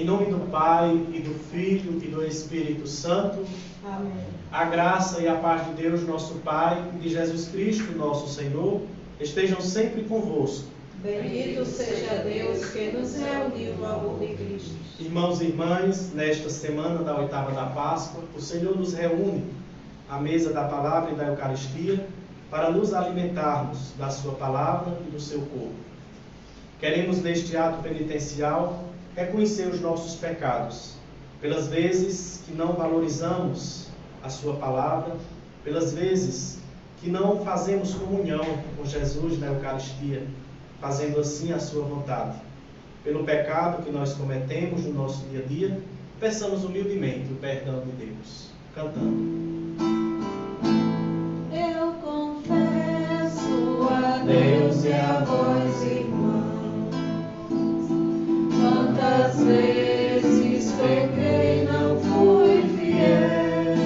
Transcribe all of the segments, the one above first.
nome do Pai, e do Filho, e do Espírito Santo. Amém. A graça e a paz de Deus, nosso Pai, e de Jesus Cristo, nosso Senhor, estejam sempre convosco. Bendito seja Deus que nos reuniu no amor de Cristo. Irmãos e irmãs, nesta semana da oitava da Páscoa, o Senhor nos reúne à mesa da palavra e da Eucaristia para nos alimentarmos da sua palavra e do seu corpo. Queremos, neste ato penitencial, reconhecer os nossos pecados, pelas vezes que não valorizamos a sua palavra, pelas vezes que não fazemos comunhão com Jesus na Eucaristia, fazendo assim a sua vontade. Pelo pecado que nós cometemos no nosso dia a dia, peçamos humildemente o perdão de Deus. Cantando. Eu confesso a Deus e a vós, irmãos, quantas vezes pequei, não fui fiel,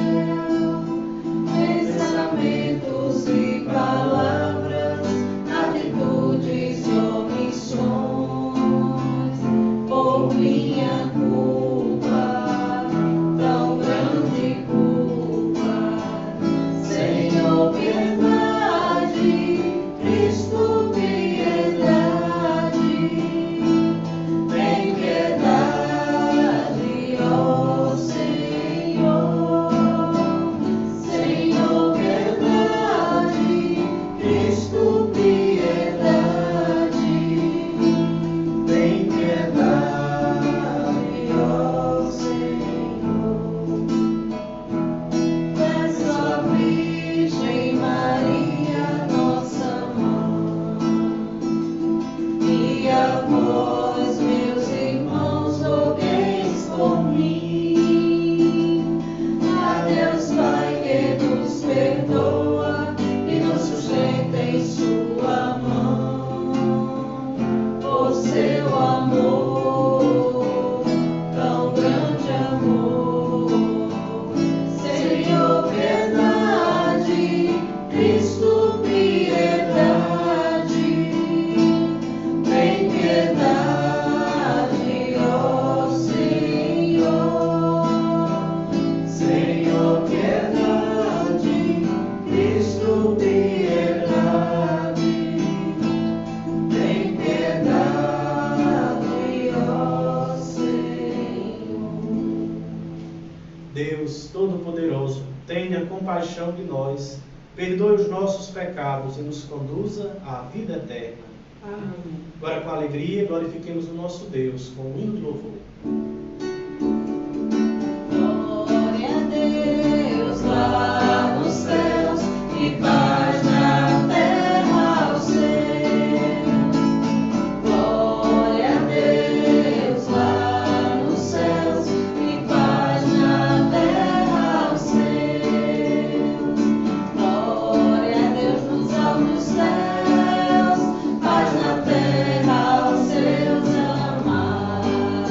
pensamentos e palavras, atitudes e omissões, por minha culpa, tão grande culpa. Senhor, piedade, Cristo, piedade, tem piedade, ó Senhor. Senhor, piedade, Cristo, piedade, tem piedade, ó Senhor. Peço à Virgem Maria, nossa mãe, e a vós, meus irmãos, rogueis por mim. A Deus Pai que nos perdoa e nos sustenta em sua mão, por seu amor, tão grande amor. Senhor, piedade, Cristo, piedade, tem piedade, ó Senhor. Senhor, piedade, Cristo, piedade, tem piedade, ó Senhor. Deus Todo-Poderoso, tenha compaixão de nós, perdoe os nossos pecados e nos conduza à vida eterna. Amém. Agora, com alegria, glorifiquemos o nosso Deus com um hino de louvor. Glória a Deus lá nos céus e paz na terra ao céu. Glória a Deus lá nos céus e paz na terra ao céu. Glória a Deus nos altos céus, paz na terra aos seus amados.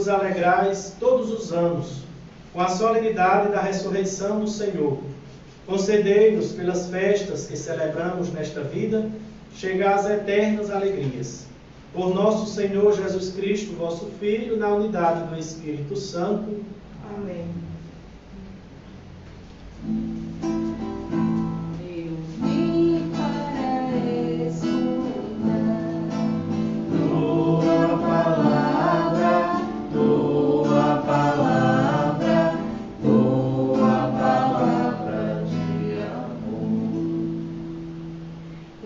vos alegrais todos os anos com a solenidade da ressurreição do Senhor. Concedei-nos, pelas festas que celebramos nesta vida, chegar às eternas alegrias. Por nosso Senhor Jesus Cristo, vosso Filho, na unidade do Espírito Santo. Amém.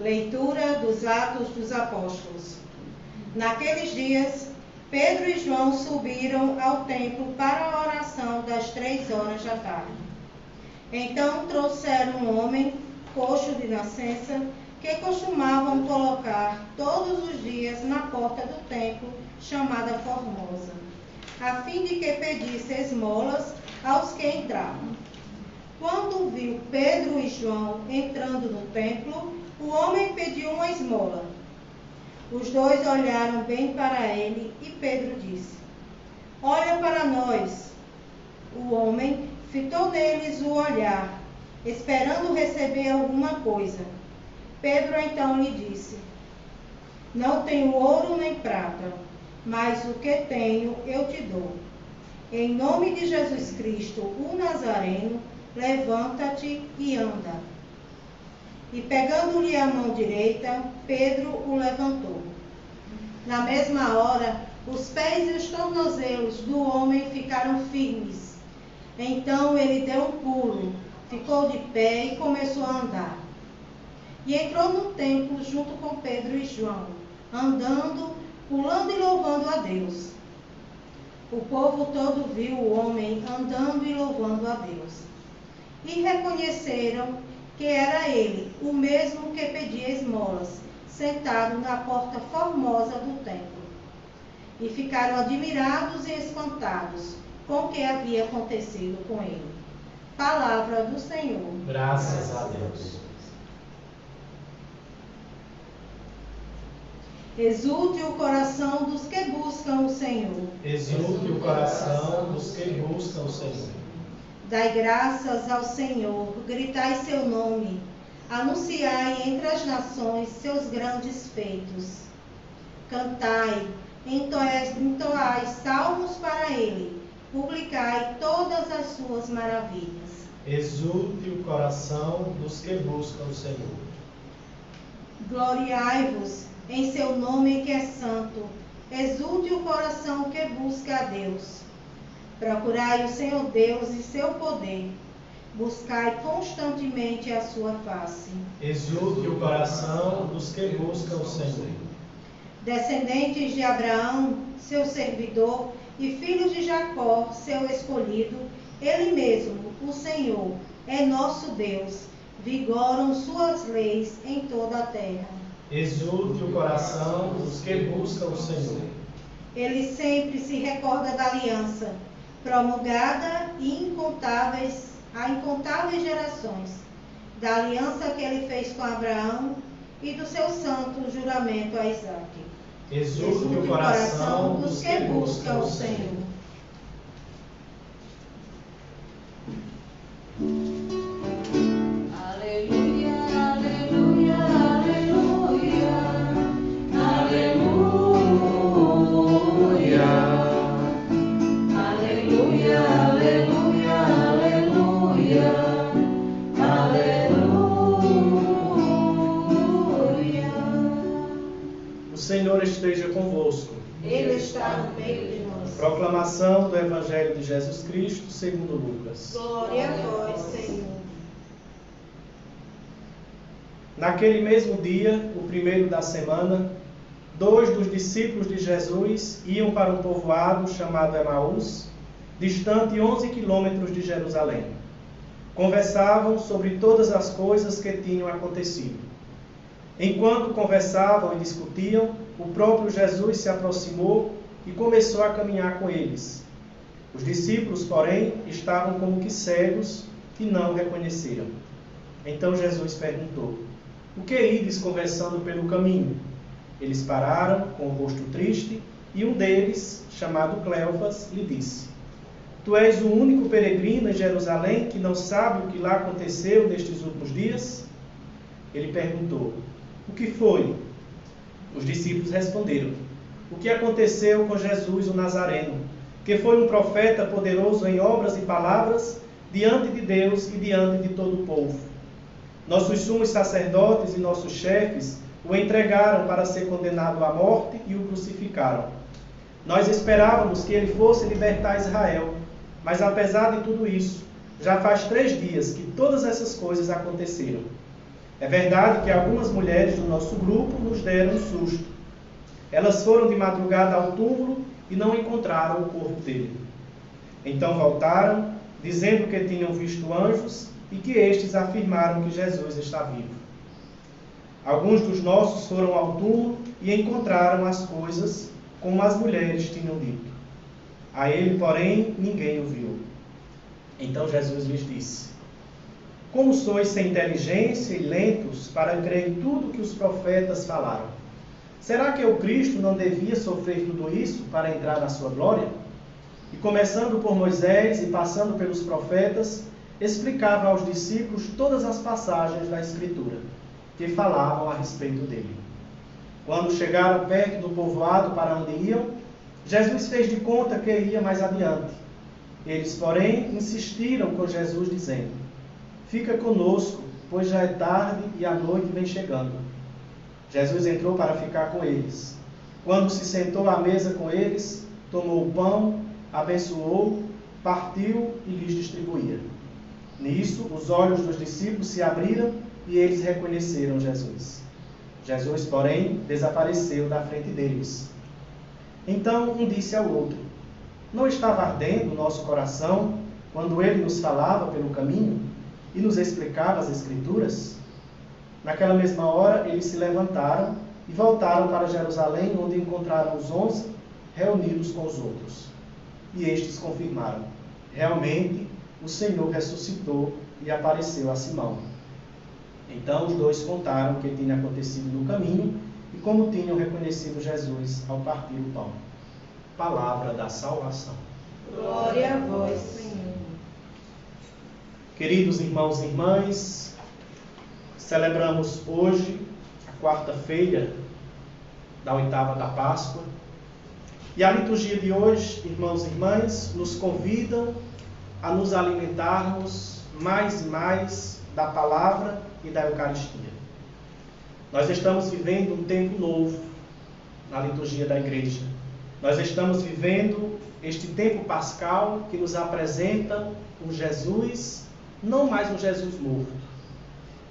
Leitura dos Atos dos Apóstolos. Naqueles dias, Pedro e João subiram ao templo para a oração das 3 horas da tarde. Então trouxeram um homem, coxo de nascença, que costumavam colocar todos os dias na porta do templo, chamada Formosa, a fim de que pedisse esmolas aos que entravam. Quando viu Pedro e João entrando no templo, o homem pediu uma esmola. Os dois olharam bem para ele e Pedro disse: Olha para nós. O homem fitou neles o olhar, esperando receber alguma coisa. Pedro então lhe disse: Não tenho ouro nem prata, mas o que tenho eu te dou. Em nome de Jesus Cristo, o Nazareno, levanta-te e anda. E pegando-lhe a mão direita, Pedro o levantou. Na mesma hora, os pés e os tornozelos do homem ficaram firmes. Então ele deu um pulo, ficou de pé e começou a andar. E entrou no templo junto com Pedro e João, andando, pulando e louvando a Deus. O povo todo viu o homem andando e louvando a Deus. E reconheceram que era ele, o mesmo que pedia esmolas, sentado na porta formosa do templo. E ficaram admirados e espantados com o que havia acontecido com ele. Palavra do Senhor. Graças a Deus. Exulte o coração dos que buscam o Senhor. Exulte o coração dos que buscam o Senhor. Dai graças ao Senhor, gritai seu nome, anunciai entre as nações seus grandes feitos. Cantai, entoai salmos para ele, publicai todas as suas maravilhas. Exulte o coração dos que buscam o Senhor. Gloriai-vos em seu nome que é santo, exulte o coração que busca a Deus. Procurai o Senhor Deus e seu poder, buscai constantemente a sua face. Exulte o coração dos que buscam o Senhor. Descendentes de Abraão, seu servidor, e filhos de Jacó, seu escolhido, ele mesmo, o Senhor, é nosso Deus, vigoram suas leis em toda a terra. Exulte o coração dos que buscam o Senhor. Ele sempre se recorda da aliança, promulgada a incontáveis gerações, da aliança que ele fez com Abraão e do seu santo juramento a Isaque. Exulte o coração dos que buscam o Senhor. Aleluia, aleluia, aleluia, aleluia, aleluia, aleluia, aleluia, aleluia. O Senhor esteja convosco. Ele está no meio de nós. Proclamação do Evangelho de Jesus Cristo segundo Lucas. Glória a vós, Senhor. Naquele mesmo dia, o primeiro da semana, 2 dos discípulos de Jesus iam para um povoado chamado Emaús, distante 11 quilômetros de Jerusalém. Conversavam sobre todas as coisas que tinham acontecido. Enquanto conversavam e discutiam, o próprio Jesus se aproximou e começou a caminhar com eles. Os discípulos, porém, estavam como que cegos e não o reconheceram. Então Jesus perguntou: "O que ides conversando pelo caminho?" Eles pararam, com o rosto triste, E um deles, chamado Cleofas, lhe disse: Tu és o único peregrino em Jerusalém que não sabe o que lá aconteceu nestes últimos dias? Ele perguntou: O que foi? Os discípulos responderam: O que aconteceu com Jesus o Nazareno, que foi um profeta poderoso em obras e palavras diante de Deus e diante de todo o povo. Nossos sumos sacerdotes e nossos chefes o entregaram para ser condenado à morte e o crucificaram. Nós esperávamos que ele fosse libertar Israel, mas apesar de tudo isso, já faz 3 dias que todas essas coisas aconteceram. É verdade que algumas mulheres do nosso grupo nos deram um susto. Elas foram de madrugada ao túmulo e não encontraram o corpo dele. Então voltaram, dizendo que tinham visto anjos e que estes afirmaram que Jesus está vivo. Alguns dos nossos foram ao túmulo e encontraram as coisas como as mulheres tinham dito. A ele, porém, ninguém o viu. Então Jesus lhes disse: Como sois sem inteligência e lentos para crer em tudo que os profetas falaram? Será que o Cristo não devia sofrer tudo isso para entrar na sua glória? E começando por Moisés e passando pelos profetas, explicava aos discípulos todas as passagens da Escritura que falavam a respeito dele. Quando chegaram perto do povoado para onde iam, Jesus fez de conta que ia mais adiante. Eles, porém, insistiram com Jesus, dizendo: Fica conosco, pois já é tarde e a noite vem chegando. Jesus entrou para ficar com eles. Quando se sentou à mesa com eles, tomou o pão, abençoou, partiu e lhes distribuía. Nisso, os olhos dos discípulos se abriram e eles reconheceram Jesus. Jesus, porém, desapareceu da frente deles. Então um disse ao outro: Não estava ardendo o nosso coração quando ele nos falava pelo caminho e nos explicava as Escrituras? Naquela mesma hora, eles se levantaram e voltaram para Jerusalém, onde encontraram os 11 reunidos com os outros. E estes confirmaram: Realmente, o Senhor ressuscitou e apareceu a Simão. Então os 2 contaram o que tinha acontecido no caminho e como tinham reconhecido Jesus ao partir o pão. Palavra da salvação. Glória a vós, Senhor. Queridos irmãos e irmãs, celebramos hoje a 4ª-feira da 8ª da Páscoa. E a liturgia de hoje, irmãos e irmãs, nos convidam a nos alimentarmos mais e mais da palavra e da Eucaristia. Nós estamos vivendo um tempo novo na liturgia da igreja. Nós estamos vivendo este tempo pascal que nos apresenta um Jesus, não mais um Jesus morto.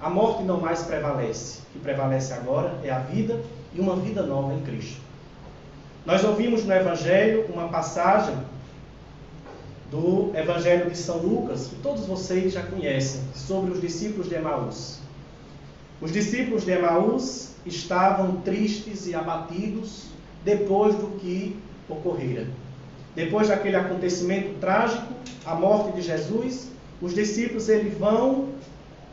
A morte não mais prevalece. O que prevalece agora é a vida e uma vida nova em Cristo. Nós ouvimos no Evangelho uma passagem do Evangelho de São Lucas, que todos vocês já conhecem, sobre os discípulos de Emaús. Os discípulos de Emaús estavam tristes e abatidos depois do que ocorrera. Depois daquele acontecimento trágico, a morte de Jesus, os discípulos eles vão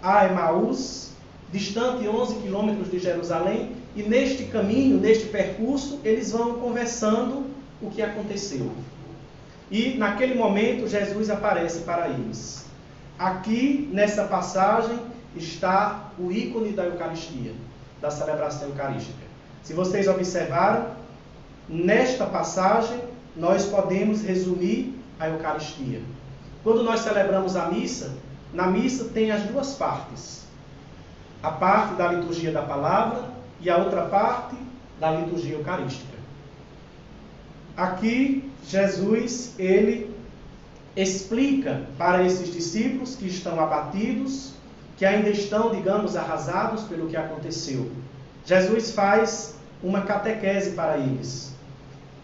a Emaús, distante 11 quilômetros de Jerusalém, e neste caminho, neste percurso, eles vão conversando o que aconteceu. E naquele momento Jesus aparece para eles. Aqui, nessa passagem, está o ícone da Eucaristia, da celebração eucarística. Se vocês observaram, nesta passagem, nós podemos resumir a Eucaristia. Quando nós celebramos a missa, na missa tem as 2 partes. A parte da liturgia da palavra e a outra parte da liturgia eucarística. Aqui, Jesus, ele explica para esses discípulos que estão abatidos, que ainda estão, digamos, arrasados pelo que aconteceu. Jesus faz uma catequese para eles.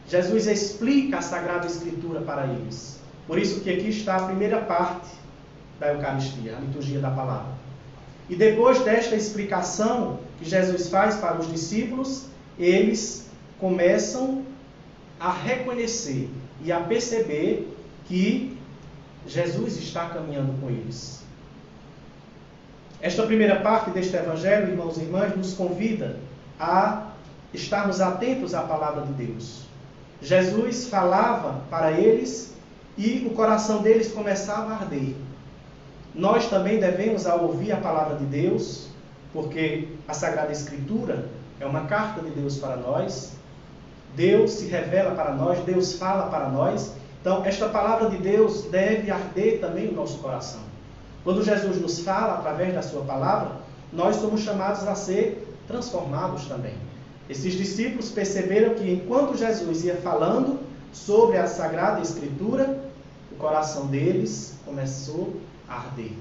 Jesus explica a Sagrada Escritura para eles. Por isso que aqui está a primeira parte da Eucaristia, a liturgia da palavra. E depois desta explicação que Jesus faz para os discípulos, eles começam a reconhecer e a perceber que Jesus está caminhando com eles. Esta primeira parte deste Evangelho, irmãos e irmãs, nos convida a estarmos atentos à palavra de Deus. Jesus falava para eles e o coração deles começava a arder. Nós também devemos, ao ouvir a palavra de Deus, porque a Sagrada Escritura é uma carta de Deus para nós, Deus se revela para nós, Deus fala para nós. Então, esta palavra de Deus deve arder também o nosso coração. Quando Jesus nos fala através da sua palavra, nós somos chamados a ser transformados também. Esses discípulos perceberam que enquanto Jesus ia falando sobre a Sagrada Escritura, o coração deles começou a arder.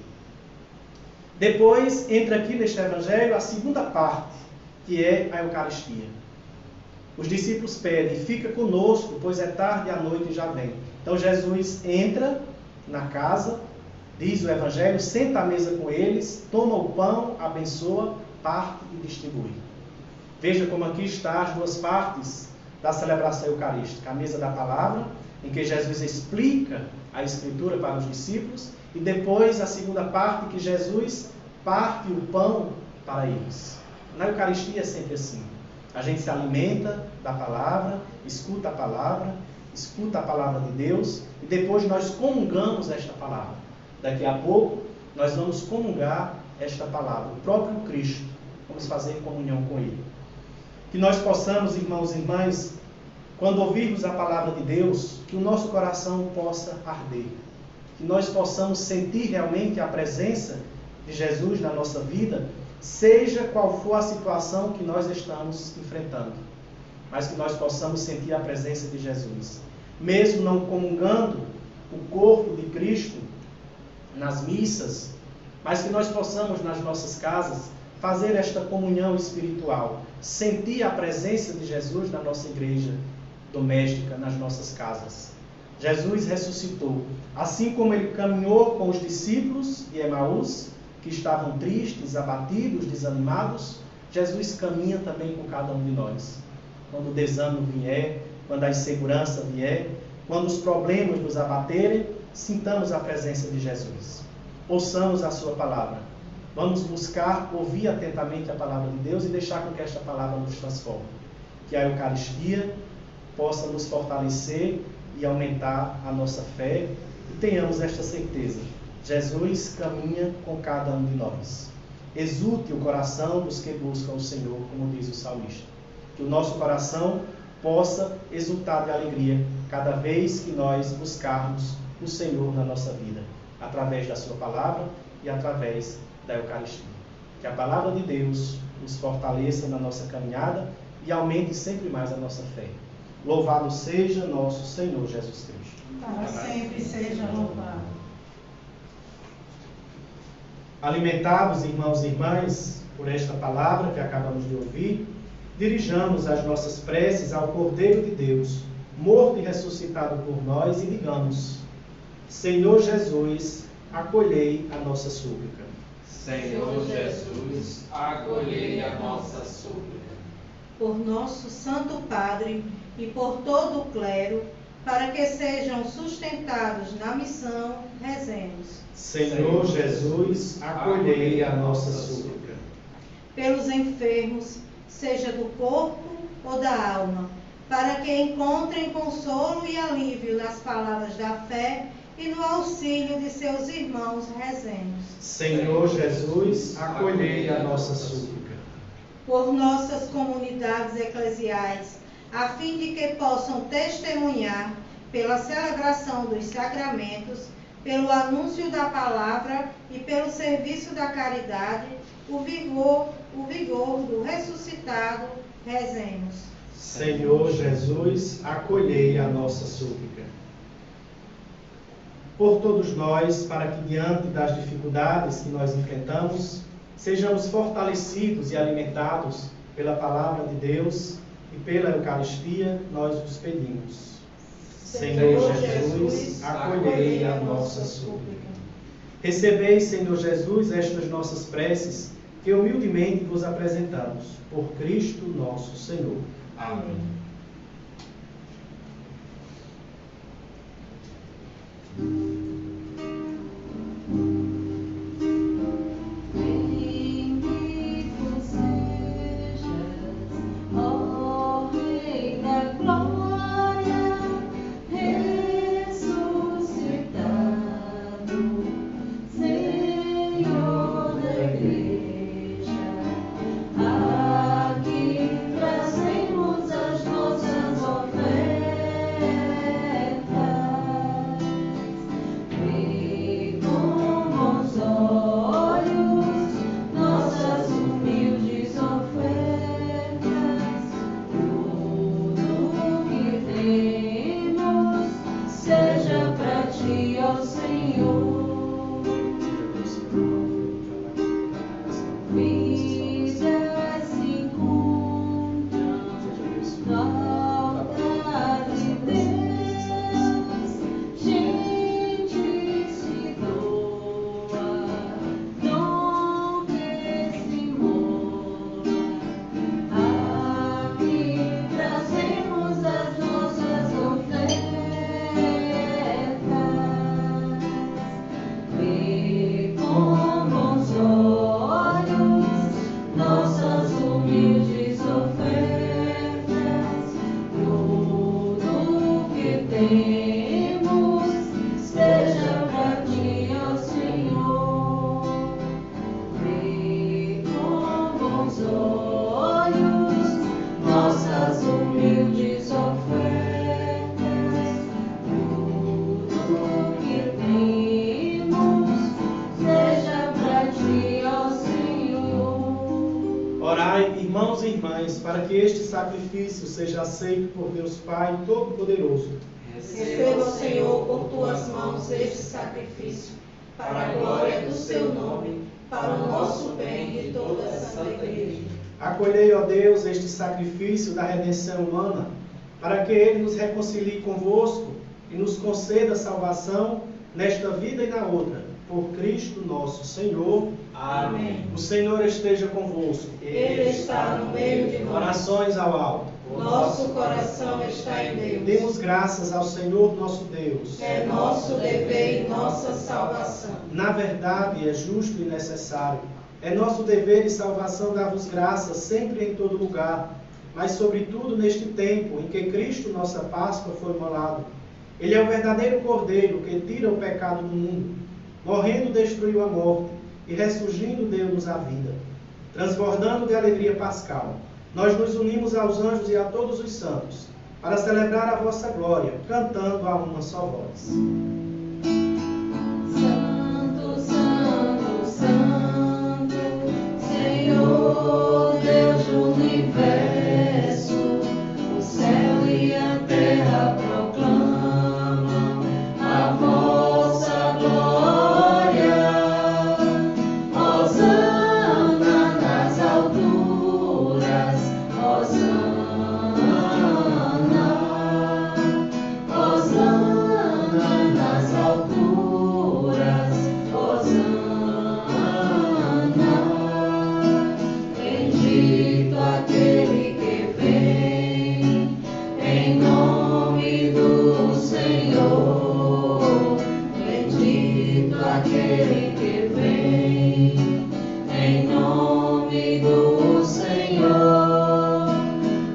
Depois entra aqui neste Evangelho a segunda parte, que é a Eucaristia. Os discípulos pedem, fica conosco, pois é tarde e a noite já vem. Então Jesus entra na casa, diz o Evangelho, senta à mesa com eles, toma o pão, abençoa, parte e distribui. Veja como aqui está as duas partes da celebração eucarística. A mesa da palavra, em que Jesus explica a Escritura para os discípulos, e depois a segunda parte, que Jesus parte o pão para eles. Na Eucaristia é sempre assim. A gente se alimenta da palavra, escuta a palavra de Deus, e depois nós comungamos esta palavra. Daqui a pouco nós vamos comungar esta palavra, o próprio Cristo. Vamos fazer comunhão com Ele. Que nós possamos, irmãos e irmãs, quando ouvirmos a palavra de Deus, que o nosso coração possa arder. Que nós possamos sentir realmente a presença de Jesus na nossa vida, seja qual for a situação que nós estamos enfrentando. Mas que nós possamos sentir a presença de Jesus. Mesmo não comungando o corpo de Cristo nas missas, mas que nós possamos nas nossas casas fazer esta comunhão espiritual, sentir a presença de Jesus na nossa igreja doméstica, nas nossas casas. Jesus ressuscitou, assim como ele caminhou com os discípulos de Emaús, que estavam tristes, abatidos, desanimados, Jesus caminha também com cada um de nós. Quando o desânimo vier, quando a insegurança vier, quando os problemas nos abaterem, sintamos a presença de Jesus. Ouçamos a sua palavra. Vamos buscar ouvir atentamente a palavra de Deus e deixar com que esta palavra nos transforme. Que a Eucaristia possa nos fortalecer e aumentar a nossa fé e tenhamos esta certeza. Jesus caminha com cada um de nós. Exulte o coração dos que buscam o Senhor, como diz o salmista. Que o nosso coração possa exultar de alegria cada vez que nós buscarmos o Senhor na nossa vida, através da sua palavra e através da Eucaristia. Que a palavra de Deus nos fortaleça na nossa caminhada e aumente sempre mais a nossa fé. Louvado seja nosso Senhor Jesus Cristo. Para sempre seja louvado. Alimentados, irmãos e irmãs, por esta palavra que acabamos de ouvir, dirijamos as nossas preces ao Cordeiro de Deus, morto e ressuscitado por nós, e digamos: Senhor Jesus, acolhei a nossa súplica. Senhor Jesus, acolhei a nossa súplica. Por nosso Santo Padre e por todo o clero, para que sejam sustentados na missão, rezemos. Senhor Jesus, acolhei a nossa súplica. Pelos enfermos, seja do corpo ou da alma, para que encontrem consolo e alívio nas palavras da fé e no auxílio de seus irmãos, rezemos. Senhor Jesus, acolhei a nossa súplica. Por nossas comunidades eclesiais, a fim de que possam testemunhar, pela celebração dos sacramentos, pelo anúncio da palavra e pelo serviço da caridade, o vigor do ressuscitado, rezemos. Senhor Jesus, acolhei a nossa súplica. Por todos nós, para que diante das dificuldades que nós enfrentamos, sejamos fortalecidos e alimentados pela palavra de Deus e pela Eucaristia, nós vos pedimos. Senhor Jesus, acolhei a nossa súplica. Recebei, Senhor Jesus, estas nossas preces, que humildemente vos apresentamos, por Cristo nosso Senhor. Amém. Bendito sejas, ó Rei da Glória. olhos nossas humildes ofertas, tudo que temos seja pra ti, ó Senhor. Vidas se encontram no altar de Deus, gente se doa, dom que se mola. Aqui trazemos as nossas ofertas. Vê com bons olhos nossas humildes ofertas, tudo que temos seja pra ti, ó Senhor. Vê com bons olhos nossas humildes ofertas, tudo que temos seja pra ti, ó Senhor. Orai, irmãos e irmãs, para que este sacrifício seja aceito por Deus Pai Todo-Poderoso. Receba, Senhor, por tuas mãos este sacrifício, para a glória do seu nome, para o nosso bem e de toda a Santa Igreja. Acolhei, ó Deus, este sacrifício da redenção humana, para que ele nos reconcilie convosco e nos conceda salvação nesta vida e na outra. Por Cristo nosso Senhor. Amém. O Senhor esteja convosco. Ele está no meio de nós. Orações ao alto. Nosso coração está em Deus. Demos graças ao Senhor nosso Deus. É nosso dever e nossa salvação. Na verdade, é justo e necessário. É nosso dever e salvação dar-vos graças sempre e em todo lugar, mas sobretudo neste tempo em que Cristo, nossa Páscoa, foi imolado. Ele é o verdadeiro Cordeiro que tira o pecado do mundo. Morrendo, destruiu a morte, e ressurgindo, deu-nos a vida. Transbordando de alegria pascal, nós nos unimos aos anjos e a todos os santos, para celebrar a vossa glória, cantando a uma só voz. Santo, Santo, Santo, Senhor Deus do universo, o céu e a terra proclamam a vossa glória. Hosana nas alturas, Hosana, Hosana nas alturas, Hosana. Bendito aquele que vem em nome do Senhor. Bendito aquele que vem em nome do Senhor.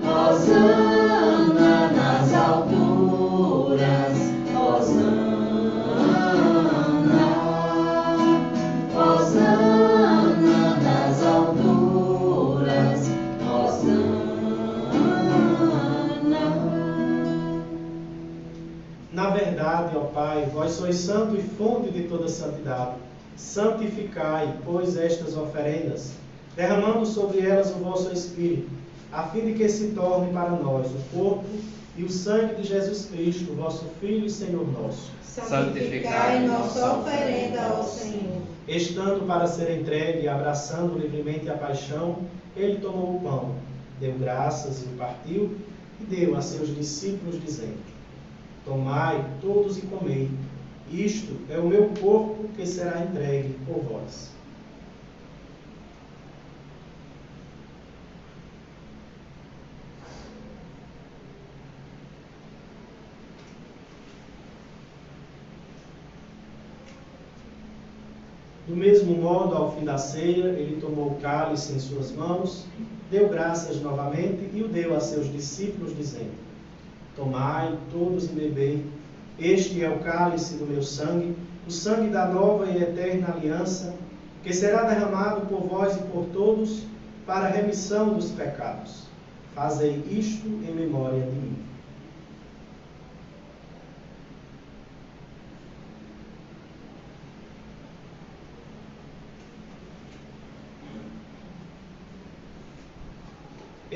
Hosana nas alturas, Hosana, Hosana nas alturas, Hosana. Na verdade, ó Pai, vós sois santo e fonte de toda santidade. Santificai, pois, estas oferendas, derramando sobre elas o vosso Espírito, a fim de que se torne para nós o corpo e o sangue de Jesus Cristo, vosso Filho e Senhor nosso. Santificai nossa oferenda ao Senhor. Estando para ser entregue e abraçando livremente a paixão, ele tomou o pão, deu graças e o partiu, e deu a seus discípulos, dizendo: Tomai todos e comei, isto é o meu corpo que será entregue por vós. Do mesmo modo, ao fim da ceia, ele tomou o cálice em suas mãos, deu graças novamente e o deu a seus discípulos, dizendo: Tomai todos e bebei, este é o cálice do meu sangue, o sangue da nova e eterna aliança, que será derramado por vós e por todos para a remissão dos pecados. Fazei isto em memória de mim.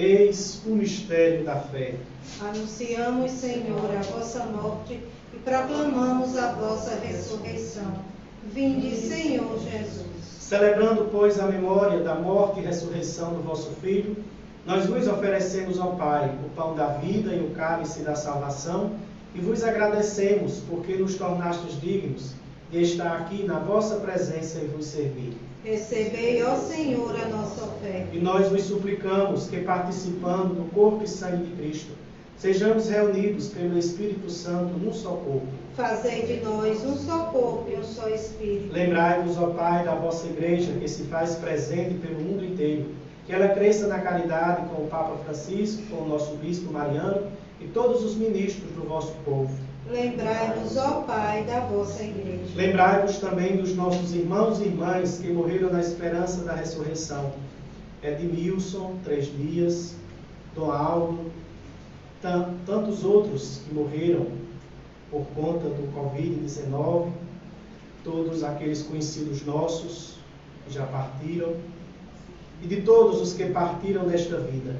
Eis o mistério da fé. Anunciamos, Senhor, a vossa morte e proclamamos a vossa ressurreição. Vinde, Senhor Jesus. Celebrando, pois, a memória da morte e ressurreição do vosso Filho, nós vos oferecemos ao Pai o pão da vida e o cálice da salvação, e vos agradecemos porque nos tornastes dignos de estar aqui na vossa presença e vos servir. Recebei, ó Senhor, a nossa oferta. E nós vos suplicamos que, participando do corpo e sangue de Cristo, sejamos reunidos pelo Espírito Santo num só corpo. Fazei de nós um só corpo e um só Espírito. Lembrai-vos, ó Pai, da vossa Igreja, que se faz presente pelo mundo inteiro, que ela cresça na caridade com o Papa Francisco, com o nosso Bispo Mariano e todos os ministros do vosso povo. Lembrai-nos, ó Pai, da vossa Igreja. Lembrai-vos também dos nossos irmãos e irmãs que morreram na esperança da ressurreição. Edmilson, 3 dias, Dom Aldo, tantos outros que morreram por conta do Covid-19, todos aqueles conhecidos nossos que já partiram, e de todos os que partiram desta vida.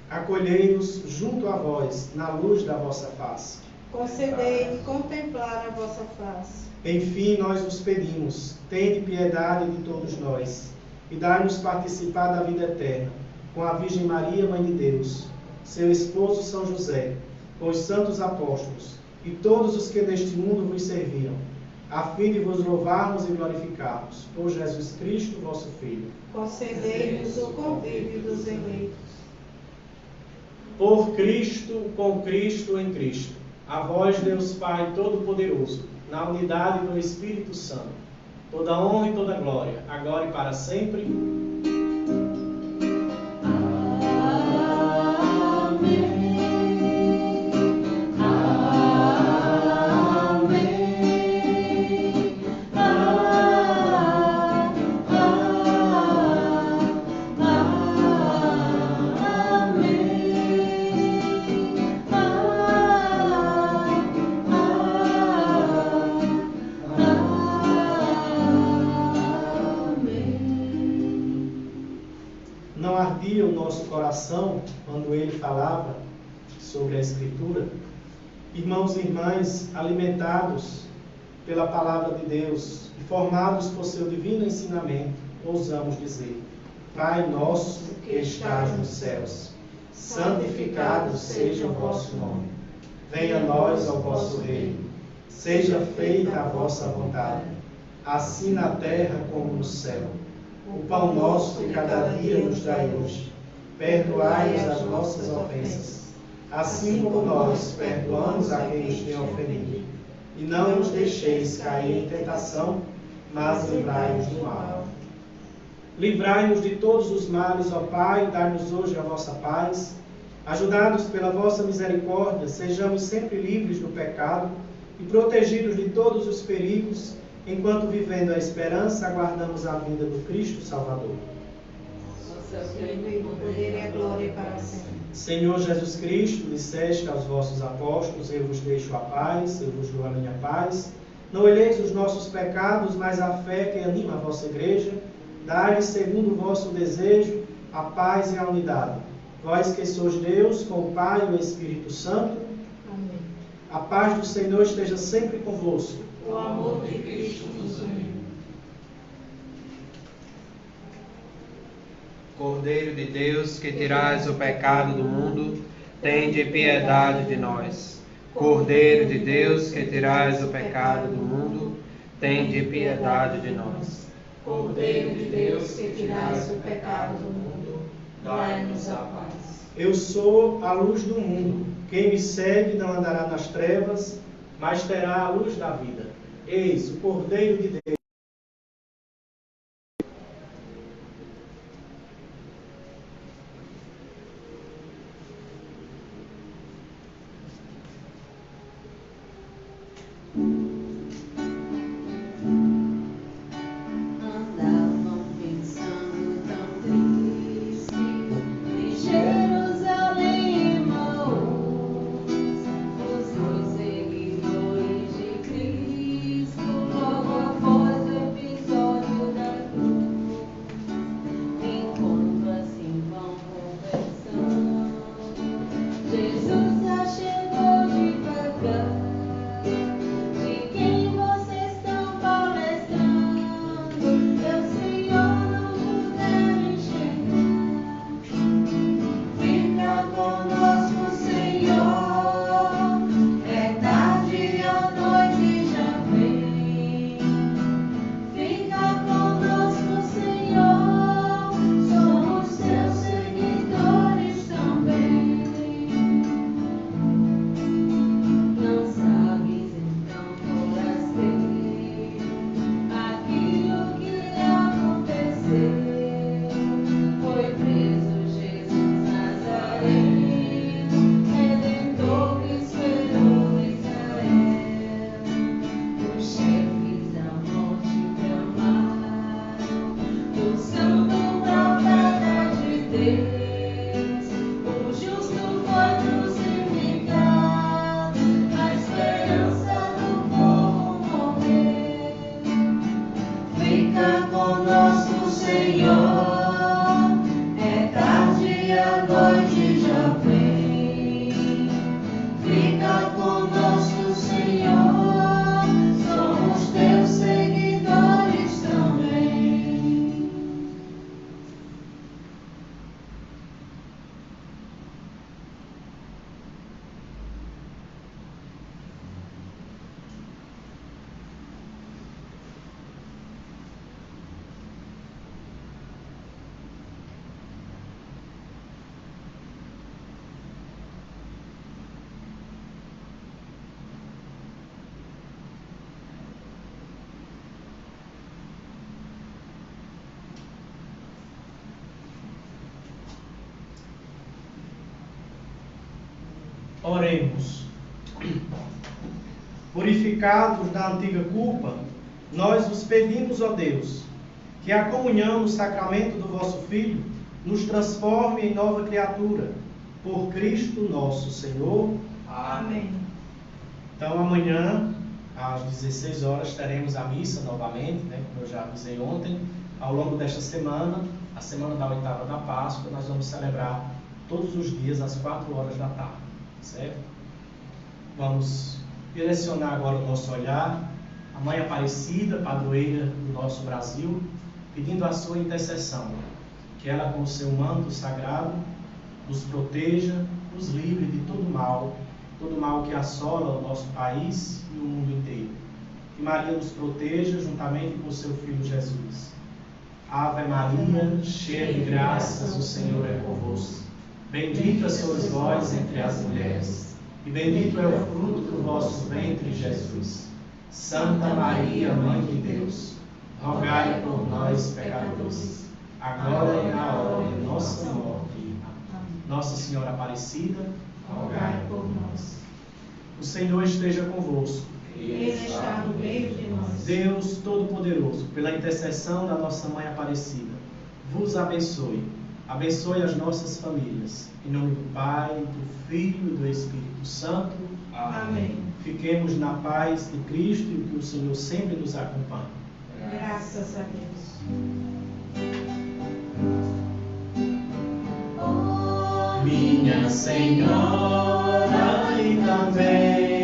Acolhei-nos junto a vós, na luz da vossa face. Concedei-nos contemplar a vossa face. Enfim, nós vos pedimos, tende piedade de todos nós, e dai-nos participar da vida eterna, com a Virgem Maria, Mãe de Deus, seu esposo São José, com os santos apóstolos, e todos os que neste mundo vos serviram, a fim de vos louvarmos e glorificarmos, por Jesus Cristo, vosso Filho. Concedei-nos o convívio dos eleitos. Por Cristo, com Cristo, em Cristo, a vós, Deus Pai Todo-Poderoso, na unidade do Espírito Santo, toda honra e toda glória, agora e para sempre. Não ardia o nosso coração quando ele falava sobre a Escritura? Irmãos e irmãs, alimentados pela palavra de Deus e formados por seu divino ensinamento, ousamos dizer: Pai nosso que estás nos céus, santificado seja o vosso nome. Venha a nós o vosso reino. Seja feita a vossa vontade, assim na terra como no céu. O pão nosso de cada dia nos dai hoje. Perdoai-nos as nossas ofensas, assim como nós perdoamos a quem nos tem ofendido. E não nos deixeis cair em tentação, mas livrai-nos do mal. Livrai-nos de todos os males, ó Pai, e dai-nos hoje a vossa paz. Ajudados pela vossa misericórdia, sejamos sempre livres do pecado e protegidos de todos os perigos, enquanto, vivendo a esperança, aguardamos a vinda do Cristo Salvador. O poder e a glória para sempre. Senhor Jesus Cristo, disseste aos vossos apóstolos: eu vos deixo a paz, eu vos dou a minha paz. Não olheis os nossos pecados, mas a fé que anima a vossa igreja. Dai-lhes, segundo o vosso desejo, a paz e a unidade. Vós que sois Deus, com o Pai e o Espírito Santo. Amém. A paz do Senhor esteja sempre convosco. O amor de Cristo nos une. Cordeiro de Deus, que tirais o pecado do mundo, tende piedade de nós. Cordeiro de Deus, que tirais o pecado do mundo, tende piedade de nós. Cordeiro de Deus, que tirais o pecado do mundo, dai-nos a paz. Eu sou a luz do mundo. Quem me segue não andará nas trevas, mas terá a luz da vida. Eis o Cordeiro de Deus. Andavam pensando tão triste em Jerusalém, irmãos, os dois seguidores de Cristo, logo após Oremos. Purificados da antiga culpa, nós vos pedimos, ó Deus, que a comunhão no sacramento do vosso Filho nos transforme em nova criatura, por Cristo nosso Senhor. Amém. Então amanhã, às 16 horas, teremos a missa novamente, como eu já avisei ontem. Ao longo desta semana, a semana da oitava da Páscoa, nós vamos celebrar todos os dias às 4 horas da tarde, certo? Vamos direcionar agora o nosso olhar à Mãe Aparecida, padroeira do nosso Brasil, pedindo a sua intercessão, que ela, com o seu manto sagrado, nos proteja, nos livre de todo mal que assola o nosso país e o mundo inteiro. Que Maria nos proteja juntamente com o seu Filho Jesus. Ave Maria, cheia de graças, o Senhor é convosco. Bendita sois vós entre as mulheres, e bendito é o fruto do vosso ventre, Jesus. Santa Maria, Mãe de Deus, rogai por nós, pecadores, agora e na hora de nossa morte. Nossa Senhora Aparecida, rogai por nós. O Senhor esteja convosco. Ele está no meio de nós. Deus Todo-Poderoso, pela intercessão da nossa Mãe Aparecida, vos abençoe. Abençoe as nossas famílias. Em nome do Pai, do Filho e do Espírito Santo. Amém. Fiquemos na paz de Cristo e que o Senhor sempre nos acompanhe. Graças a Deus. Minha Senhora e também